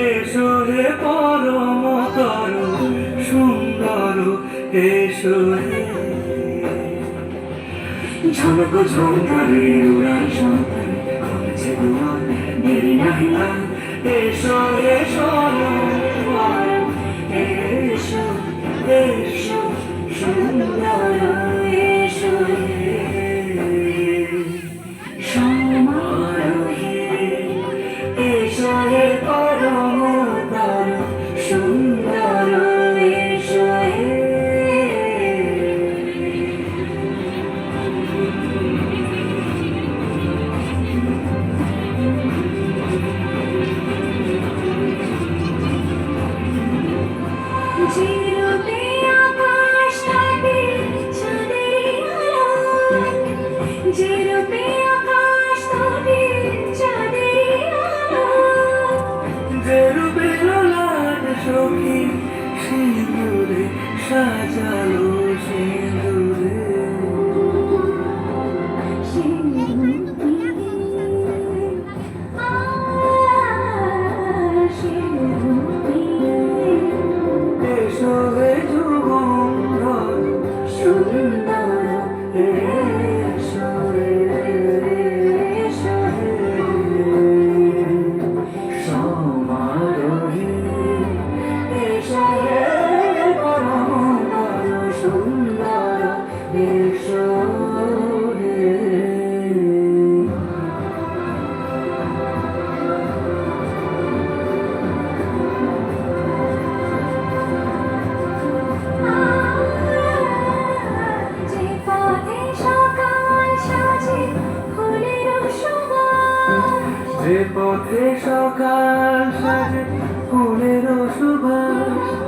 এসো হে পরমতর সুন্দর এসো হে ঝলক ঝঙ্কারে উড়ান সন্তান করেছে দুয়ার দেরি নাহি আর এসো এসো এসো এসো সুন্দর এসো হে সমারোহে এসো হে পরমতর সুন্দর এসো হে যেরূপে আকাশ থাকে চাঁদের আলো, যেরূপে আকাশ থাকে চাঁদের আলো, যেরূপে লাল সখী সিঁদুরে সাজালো সিঁদুরে এসো হে যুগন্ধর সুন্দর এসো এসো সমারোহে এসো হে পরমতর সুন্দর এসো যে পথে সকাল সাজে ফুলের সুবাস